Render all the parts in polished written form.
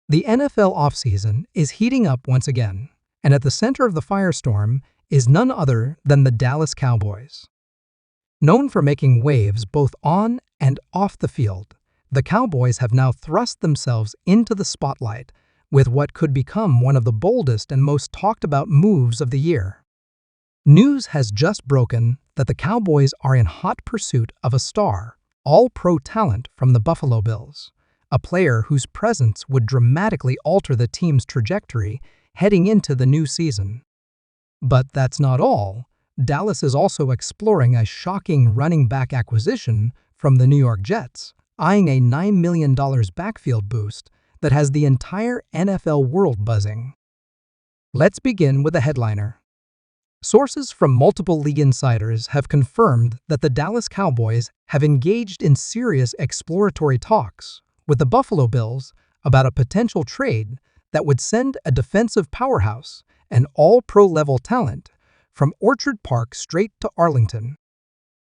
The NFL offseason is heating up once again, and at the center of the firestorm is none other than the Dallas Cowboys. Known for making waves both on and off the field, the Cowboys have now thrust themselves into the spotlight with what could become one of the boldest and most talked about moves of the year. News has just broken that the Cowboys are in hot pursuit of a star, all-pro talent from the Buffalo Bills, a player whose presence would dramatically alter the team's trajectory heading into the new season. But that's not all. Dallas is also exploring a shocking running back acquisition from the New York Jets, eyeing a $9 million backfield boost that has the entire NFL world buzzing. Let's begin with the headliner. Sources from multiple league insiders have confirmed that the Dallas Cowboys have engaged in serious exploratory talks with the Buffalo Bills about a potential trade that would send a defensive powerhouse and all-pro level talent from Orchard Park straight to Arlington.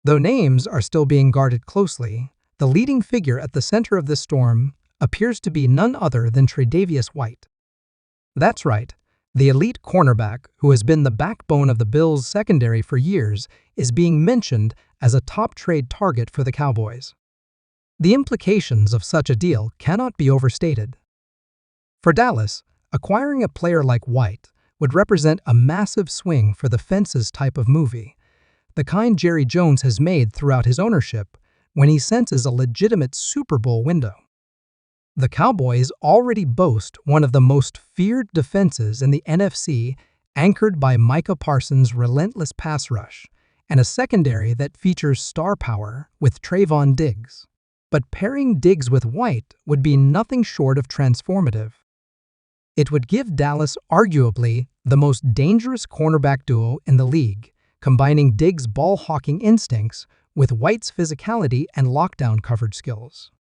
Though names are still being guarded closely, the leading figure at the center of this storm appears to be none other than Tre'Davious White. That's right, the elite cornerback who has been the backbone of the Bills' secondary for years is being mentioned as a top trade target for the Cowboys. The implications of such a deal cannot be overstated. For Dallas, acquiring a player like White would represent a massive swing for the fences type of movie, the kind Jerry Jones has made throughout his ownership when he senses a legitimate Super Bowl window. The Cowboys already boast one of the most feared defenses in the NFC, anchored by Micah Parsons' relentless pass rush, and a secondary that features star power with Trayvon Diggs. But pairing Diggs with White would be nothing short of transformative. It would give Dallas arguably the most dangerous cornerback duo in the league, combining Diggs' ball-hawking instincts with White's physicality and lockdown coverage skills.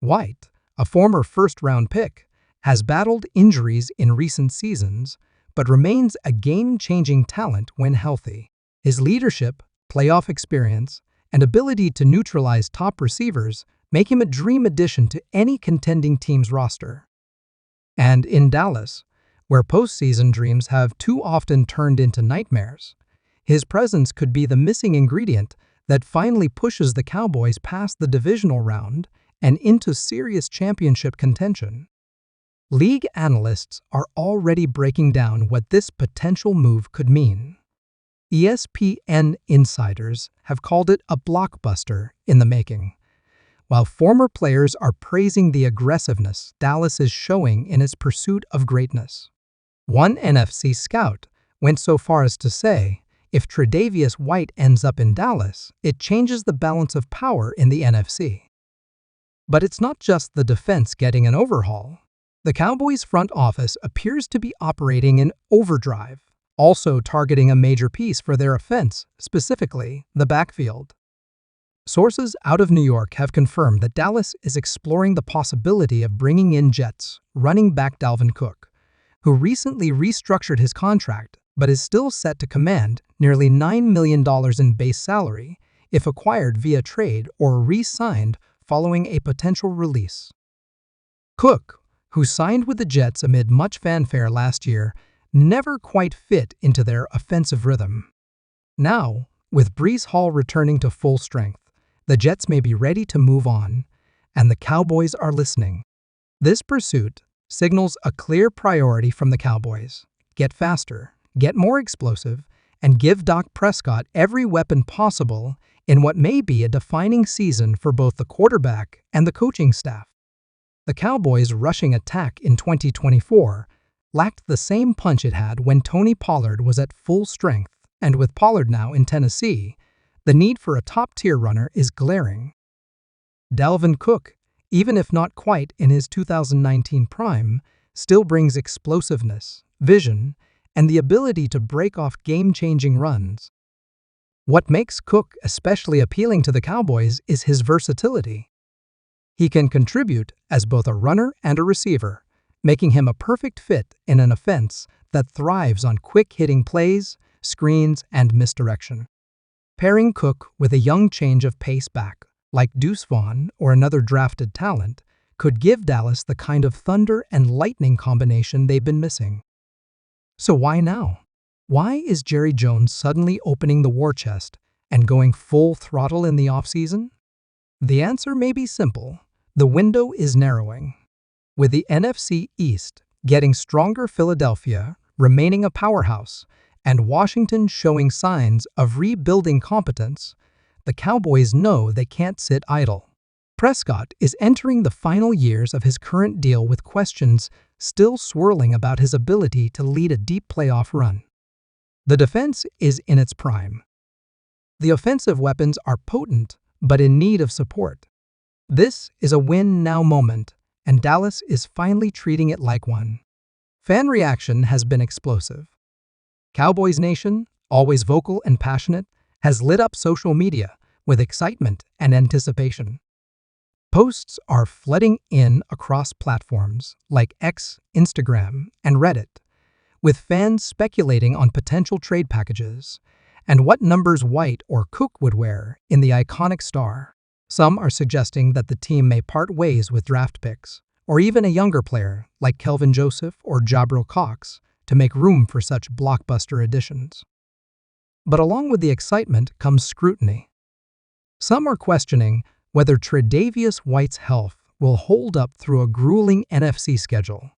White, a former first-round pick, has battled injuries in recent seasons, but remains a game-changing talent when healthy. His leadership, playoff experience, and ability to neutralize top receivers make him a dream addition to any contending team's roster. And in Dallas, where postseason dreams have too often turned into nightmares, his presence could be the missing ingredient that finally pushes the Cowboys past the divisional round and into serious championship contention. League analysts are already breaking down what this potential move could mean. ESPN insiders have called it a blockbuster in the making, while former players are praising the aggressiveness Dallas is showing in its pursuit of greatness. One NFC scout went so far as to say, if Tre'Davious White ends up in Dallas, it changes the balance of power in the NFC. But it's not just the defense getting an overhaul. The Cowboys' front office appears to be operating in overdrive, also targeting a major piece for their offense, specifically the backfield. Sources out of New York have confirmed that Dallas is exploring the possibility of bringing in Jets running back Dalvin Cook, who recently restructured his contract but is still set to command nearly $9 million in base salary if acquired via trade or re-signed following a potential release. Cook, who signed with the Jets amid much fanfare last year, never quite fit into their offensive rhythm. Now, with Breece Hall returning to full strength, the Jets may be ready to move on, and the Cowboys are listening. This pursuit signals a clear priority from the Cowboys: get faster, get more explosive, and give Dak Prescott every weapon possible in what may be a defining season for both the quarterback and the coaching staff. The Cowboys' rushing attack in 2024 lacked the same punch it had when Tony Pollard was at full strength, and with Pollard now in Tennessee, the need for a top-tier runner is glaring. Dalvin Cook, even if not quite in his 2019 prime, still brings explosiveness, vision, and the ability to break off game-changing runs. What makes Cook especially appealing to the Cowboys is his versatility. He can contribute as both a runner and a receiver, making him a perfect fit in an offense that thrives on quick-hitting plays, screens, and misdirection. Pairing Cook with a young change of pace back, like Deuce Vaughn or another drafted talent, could give Dallas the kind of thunder and lightning combination they've been missing. So why now? Why is Jerry Jones suddenly opening the war chest and going full throttle in the offseason? The answer may be simple. The window is narrowing. With the NFC East getting stronger, Philadelphia remaining a powerhouse, and Washington showing signs of rebuilding competence, the Cowboys know they can't sit idle. Prescott is entering the final years of his current deal with questions still swirling about his ability to lead a deep playoff run. The defense is in its prime. The offensive weapons are potent but in need of support. This is a win-now moment, and Dallas is finally treating it like one. Fan reaction has been explosive. Cowboys Nation, always vocal and passionate, has lit up social media with excitement and anticipation. Posts are flooding in across platforms like X, Instagram, and Reddit, with fans speculating on potential trade packages and what numbers White or Cook would wear in the iconic star. Some are suggesting that the team may part ways with draft picks, or even a younger player like Kelvin Joseph or Jabril Cox to make room for such blockbuster additions. But along with the excitement comes scrutiny. Some are questioning whether Tre'Davious White's health will hold up through a grueling NFC schedule.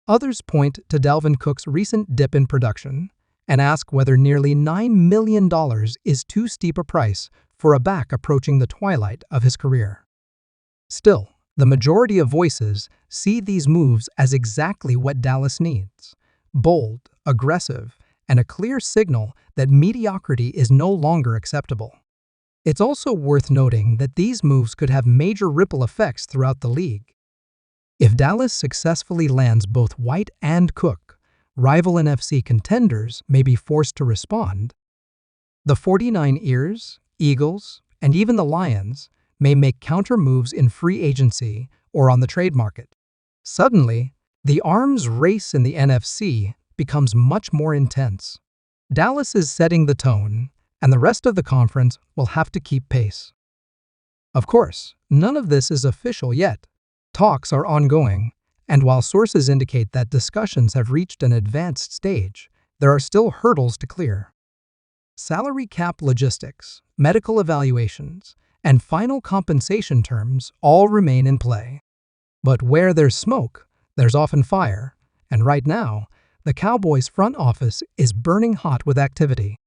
Others point to Dalvin Cook's recent dip in production and ask whether nearly $9 million is too steep a price for a back approaching the twilight of his career. Still, the majority of voices see these moves as exactly what Dallas needs: bold, aggressive, and a clear signal that mediocrity is no longer acceptable. It's also worth noting that these moves could have major ripple effects throughout the league. If Dallas successfully lands both White and Cook, rival NFC contenders may be forced to respond. The 49ers, Eagles, and even the Lions may make counter moves in free agency or on the trade market. Suddenly, the arms race in the NFC becomes much more intense. Dallas is setting the tone, and the rest of the conference will have to keep pace. Of course, none of this is official yet. Talks are ongoing, and while sources indicate that discussions have reached an advanced stage, there are still hurdles to clear. Salary cap logistics, medical evaluations, and final compensation terms all remain in play. But where there's smoke, there's often fire, and right now, the Cowboys' front office is burning hot with activity.